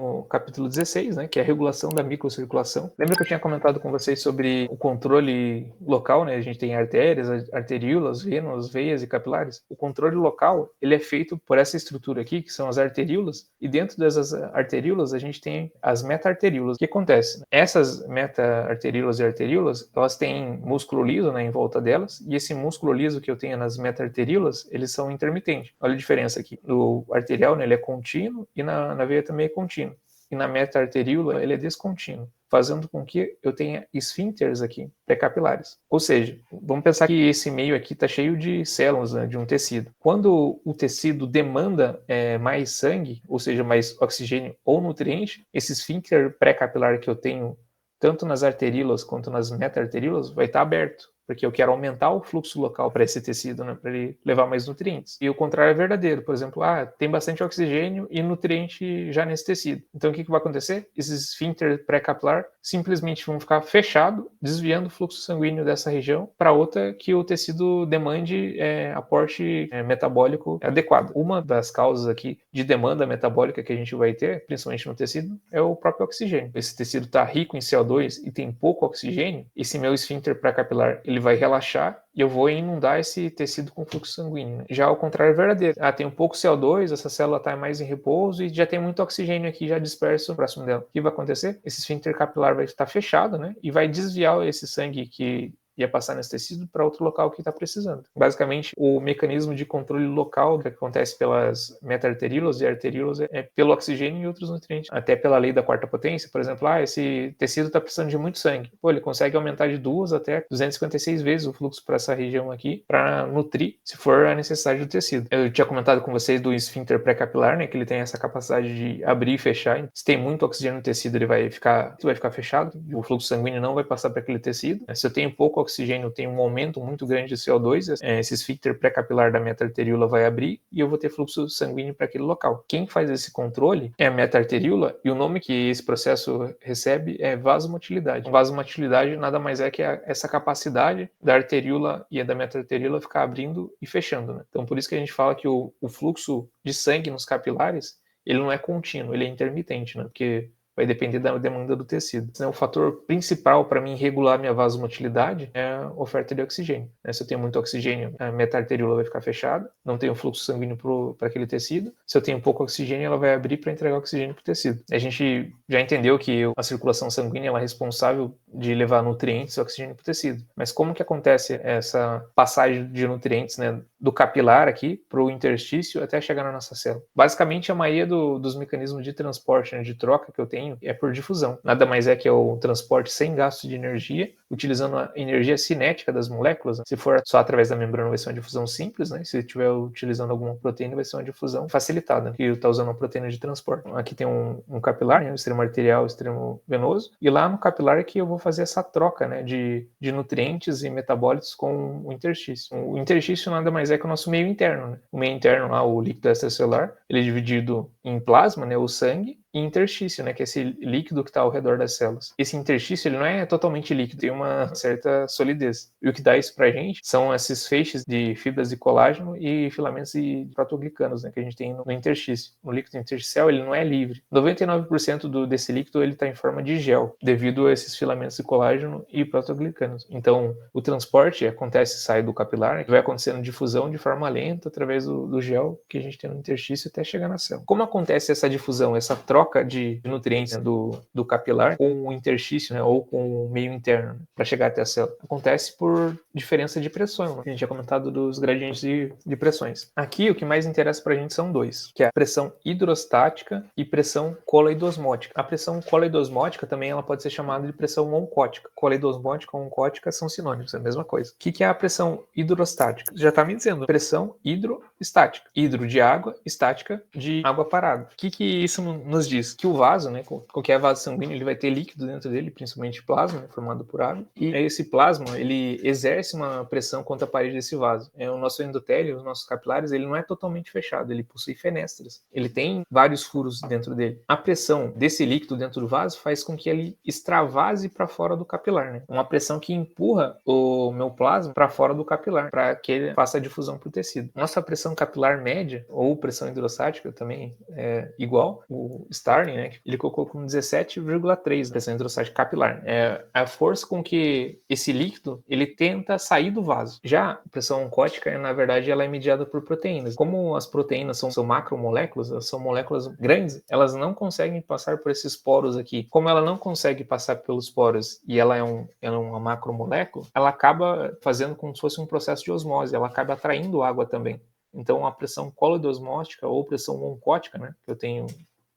no capítulo 16, né, que é a regulação da microcirculação. Lembra que eu tinha comentado com vocês sobre o controle local, né? A gente tem artérias, arteríolas, venas, veias e capilares. O controle local, ele é feito por essa estrutura aqui, que são as arteríolas, e dentro dessas arteríolas a gente tem as meta-arteríolas. O que acontece? Essas meta-arteríolas e arteríolas, elas têm músculo liso, né, em volta delas, e esse músculo liso que eu tenho nas meta-arteríolas, eles são intermitentes. Olha a diferença aqui. O arterial, né, ele é contínuo e na veia também é contínuo. E na meta-arteríola ele é descontínuo, fazendo com que eu tenha esfíncteres aqui, pré-capilares. Ou seja, vamos pensar que esse meio aqui está cheio de células, né, de um tecido. Quando o tecido demanda mais sangue, ou seja, mais oxigênio ou nutriente, esse esfíncter pré-capilar que eu tenho tanto nas arteríolas quanto nas meta-arteríolas vai estar aberto, porque eu quero aumentar o fluxo local para esse tecido, né, para ele levar mais nutrientes. E o contrário é verdadeiro. Por exemplo, tem bastante oxigênio e nutriente já nesse tecido. Então, o que vai acontecer? Esses esfíncter pré-capilar simplesmente vão ficar fechados, desviando o fluxo sanguíneo dessa região para outra que o tecido demande aporte metabólico adequado. Uma das causas aqui de demanda metabólica que a gente vai ter, principalmente no tecido, é o próprio oxigênio. Esse tecido está rico em CO2 e tem pouco oxigênio, esse meu esfíncter pré-capilar ele vai relaxar e eu vou inundar esse tecido com fluxo sanguíneo. Já ao contrário é verdadeiro. Tem um pouco CO2, essa célula está mais em repouso e já tem muito oxigênio aqui já disperso próximo dela. O que vai acontecer? Esse esfíncter capilar vai estar fechado, né? E vai desviar esse sangue que ia passar nesse tecido para outro local que está precisando. Basicamente, o mecanismo de controle local que acontece pelas meta-arteríolas e arteríolas é pelo oxigênio e outros nutrientes. Até pela lei da quarta potência, por exemplo, esse tecido está precisando de muito sangue. Ele consegue aumentar de 2 até 256 vezes o fluxo para essa região aqui, para nutrir, se for a necessidade do tecido. Eu tinha comentado com vocês do esfíncter pré-capilar, né, que ele tem essa capacidade de abrir e fechar. Se tem muito oxigênio no tecido, ele vai ficar fechado, o fluxo sanguíneo não vai passar para aquele tecido. Se eu tenho pouco oxigênio, tem um aumento muito grande de CO2, esse esfíncter pré-capilar da meta-arteríola vai abrir e eu vou ter fluxo sanguíneo para aquele local. Quem faz esse controle é a meta-arteríola e o nome que esse processo recebe é vasomotilidade. Vasomotilidade nada mais é que essa capacidade da arteríola e da meta-arteríola ficar abrindo e fechando, né? Então por isso que a gente fala que o fluxo de sangue nos capilares ele não é contínuo, ele é intermitente, né? Porque vai depender da demanda do tecido. O fator principal para mim regular minha vasomotilidade é a oferta de oxigênio. Se eu tenho muito oxigênio, a meta-arteríola vai ficar fechada, não tenho fluxo sanguíneo para aquele tecido. Se eu tenho pouco oxigênio, ela vai abrir para entregar oxigênio para o tecido. A gente já entendeu que a circulação sanguínea ela é responsável de levar nutrientes e oxigênio para o tecido. Mas como que acontece essa passagem de nutrientes, né, do capilar aqui para o interstício até chegar na nossa célula? Basicamente, a maioria dos mecanismos de transporte, né, de troca que eu tenho é por difusão. Nada mais é que o transporte sem gasto de energia, utilizando a energia cinética das moléculas. Se for só através da membrana, vai ser uma difusão simples, né? Se estiver utilizando alguma proteína, vai ser uma difusão facilitada, que está usando uma proteína de transporte. Aqui tem um capilar, né? O extremo arterial, o extremo venoso, e lá no capilar é que eu vou fazer essa troca, né, de nutrientes e metabólitos com o interstício. O interstício nada mais é que o nosso meio interno, né? O meio interno lá, o líquido extracelular, ele é dividido em plasma, né, o sangue, e interstício, né, que é esse líquido que está ao redor das células. Esse interstício ele não é totalmente líquido, tem uma certa solidez. E o que dá isso pra gente são esses feixes de fibras de colágeno e filamentos de proteoglicanos, né, que a gente tem no interstício. O líquido intersticial ele não é livre. 99% desse líquido ele está em forma de gel, devido a esses filamentos de colágeno e proteoglicanos. Então, o transporte sai do capilar, né, que vai acontecendo difusão de forma lenta através do gel que a gente tem no interstício até chegar na célula. Como acontece essa difusão, essa troca de nutrientes, né, do capilar com o interstício, né, ou com o meio interno, né, para chegar até a célula? Acontece por diferença de pressão, né? A gente já comentado dos gradientes de pressões. Aqui o que mais interessa para a gente são dois, que é a pressão hidrostática e pressão coloidosmótica. A pressão coloidosmótica também ela pode ser chamada de pressão oncótica. Coloidosmótica e oncótica são sinônimos, é a mesma coisa. O que é a pressão hidrostática? Já está me dizendo, pressão hidroestática. Hidro de água, estática de água parada. O que isso nos diz? Que o vaso, né, qualquer vaso sanguíneo, ele vai ter líquido dentro dele, principalmente plasma, né, formado por água, e esse plasma, ele exerce uma pressão contra a parede desse vaso. O nosso endotélio, os nossos capilares, ele não é totalmente fechado, ele possui fenestras. Ele tem vários furos dentro dele. A pressão desse líquido dentro do vaso faz com que ele extravase para fora do capilar, né? Uma pressão que empurra o meu plasma para fora do capilar, para que ele faça a difusão para o tecido. Nossa pressão pressão capilar média, ou pressão hidrostática também é igual, o Starling, né, ele colocou com 17,3 pressão hidrostática capilar. É a força com que esse líquido ele tenta sair do vaso. Já a pressão oncótica, na verdade, ela é mediada por proteínas. Como as proteínas são macromoléculas, elas são moléculas grandes, elas não conseguem passar por esses poros aqui. Como ela não consegue passar pelos poros e ela é uma macromolécula, ela acaba fazendo como se fosse um processo de osmose, ela acaba atraindo água também. Então, a pressão coloidosmótica ou pressão oncótica, né, que eu tenho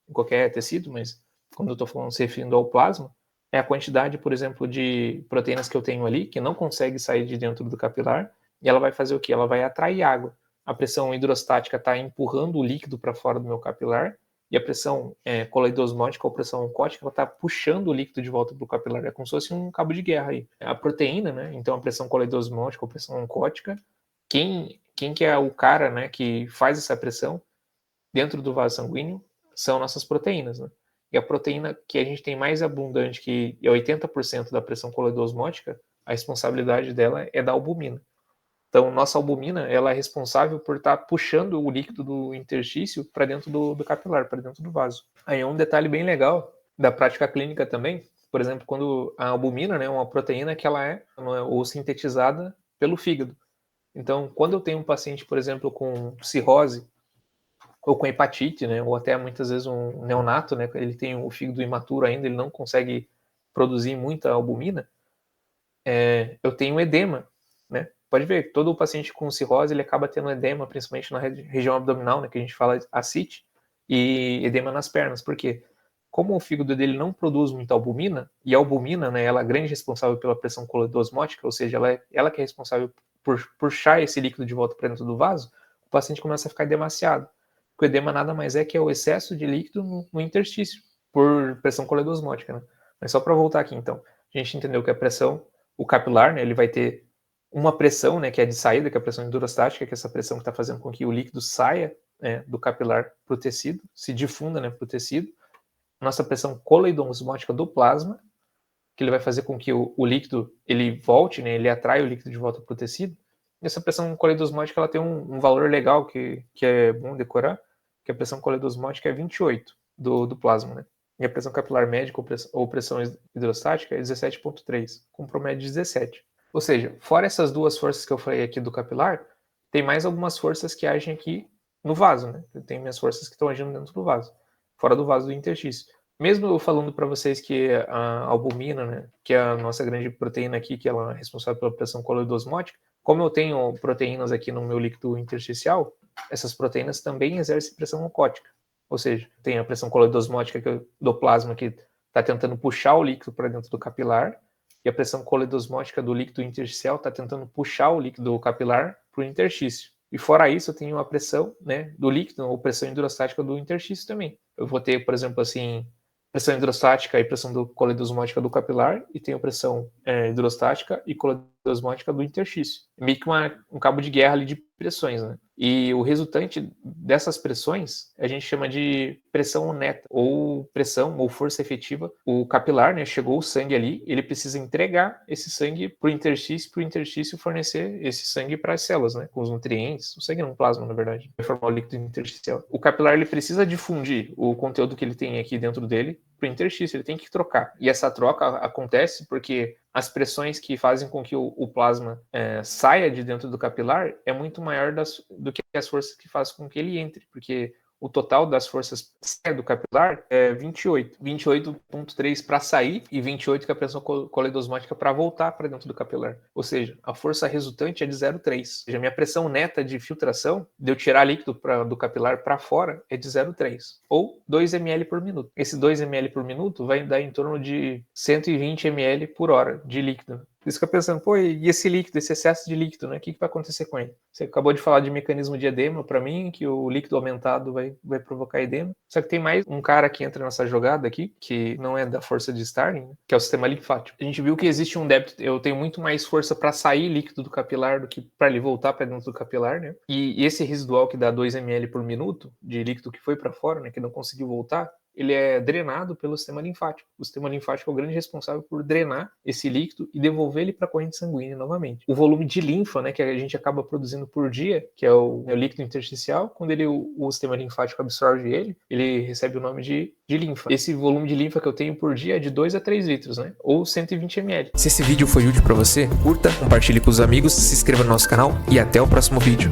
em qualquer tecido, mas quando eu estou falando se referindo ao plasma, é a quantidade, por exemplo, de proteínas que eu tenho ali, que não consegue sair de dentro do capilar, e ela vai fazer o quê? Ela vai atrair água. A pressão hidrostática está empurrando o líquido para fora do meu capilar, e a pressão coloidosmótica ou pressão oncótica, ela está puxando o líquido de volta para o capilar. É como se fosse um cabo de guerra aí. A proteína, né? Então a pressão coloidosmótica ou pressão oncótica, quem que é o cara, né, que faz essa pressão dentro do vaso sanguíneo são nossas proteínas, né? E a proteína que a gente tem mais abundante, que é 80% da pressão coloidosmótica, a responsabilidade dela é da albumina. Então, nossa albumina, ela é responsável por estar puxando o líquido do interstício para dentro do capilar, para dentro do vaso. Aí um detalhe bem legal da prática clínica também, por exemplo, quando a albumina, né, é uma proteína que ela é ou sintetizada pelo fígado. Então, quando eu tenho um paciente, por exemplo, com cirrose ou com hepatite, né, ou até muitas vezes um neonato, né, ele tem o fígado imaturo ainda, ele não consegue produzir muita albumina, eu tenho edema, né? Pode ver, todo o paciente com cirrose, ele acaba tendo edema, principalmente na região abdominal, né, que a gente fala ascite, e edema nas pernas. Por quê? Como o fígado dele não produz muita albumina, e a albumina, né, ela é a grande responsável pela pressão coloidosmótica, ou seja, ela que é responsável por puxar esse líquido de volta para dentro do vaso, o paciente começa a ficar edemaciado. O edema nada mais é que é o excesso de líquido no interstício, por pressão coloidosmótica, né? Mas só para voltar aqui, então, a gente entendeu que a pressão, o capilar, né, ele vai ter uma pressão, né, que é de saída, que é a pressão hidrostática, que é essa pressão que está fazendo com que o líquido saia, né, do capilar para o tecido, se difunda, né, para o tecido. Nossa pressão coloidosmótica do plasma, que ele vai fazer com que o líquido ele volte, né, ele atrai o líquido de volta para o tecido. E essa pressão coloidosmótica ela tem um valor legal que é bom decorar, que a pressão coloidosmótica é 28 do plasma, né? E a pressão capilar médica ou pressão hidrostática é 17,3, com promédio de 17. Ou seja, fora essas duas forças que eu falei aqui do capilar, tem mais algumas forças que agem aqui no vaso, né? Tem minhas forças que estão agindo dentro do vaso, fora do vaso do interstício. Mesmo eu falando para vocês que a albumina, né, que é a nossa grande proteína aqui, que ela é responsável pela pressão coloidosmótica, como eu tenho proteínas aqui no meu líquido intersticial, essas proteínas também exercem pressão oncótica. Ou seja, tem a pressão coloidosmótica do plasma que está tentando puxar o líquido para dentro do capilar, e a pressão coloidosmótica do líquido intersticial está tentando puxar o líquido capilar para o interstício. E fora isso, eu tenho a pressão, né, do líquido, ou pressão hidrostática do interstício também. Eu vou ter, por exemplo, assim, pressão hidrostática e pressão coloidosmótica do capilar, e tenho pressão hidrostática e coloidosmótica do interstício. Meio que um cabo de guerra ali de pressões, né? E o resultante dessas pressões a gente chama de pressão neta, ou pressão, ou força efetiva. O capilar, né, chegou o sangue ali, ele precisa entregar esse sangue para o interstício fornecer esse sangue para as células, né, com os nutrientes, o sangue não, plasma, na verdade, vai formar o líquido intersticial. O capilar, ele precisa difundir o conteúdo que ele tem aqui dentro dele para o interstício, ele tem que trocar. E essa troca acontece porque as pressões que fazem com que o plasma saia de dentro do capilar é muito maior do que as forças que fazem com que ele entre, porque o total das forças do capilar é 28. 28,3 para sair e 28 que é a pressão coloidosmótica para voltar para dentro do capilar. Ou seja, a força resultante é de 0,3. Ou seja, a minha pressão neta de filtração, de eu tirar líquido do capilar para fora, é de 0,3. Ou 2 ml por minuto. Esse 2 ml por minuto vai dar em torno de 120 ml por hora de líquido. Isso que eu pensando, pô, e esse líquido, esse excesso de líquido, né? O que vai acontecer com ele? Você acabou de falar de mecanismo de edema para mim, que o líquido aumentado vai provocar edema. Só que tem mais um cara que entra nessa jogada aqui, que não é da força de Starling, né, que é o sistema linfático. A gente viu que existe um débito, eu tenho muito mais força para sair líquido do capilar do que para ele voltar para dentro do capilar, né? E esse residual que dá 2 ml por minuto de líquido que foi para fora, né, que não conseguiu voltar, ele é drenado pelo sistema linfático. O sistema linfático é o grande responsável por drenar esse líquido e devolver ele para a corrente sanguínea novamente. O volume de linfa, né, que a gente acaba produzindo por dia, que é o líquido intersticial, quando o sistema linfático absorve ele recebe o nome de linfa. Esse volume de linfa que eu tenho por dia é de 2 a 3 litros, né? Ou 120 ml. Se esse vídeo foi útil para você, curta, compartilhe com os amigos, se inscreva no nosso canal e até o próximo vídeo.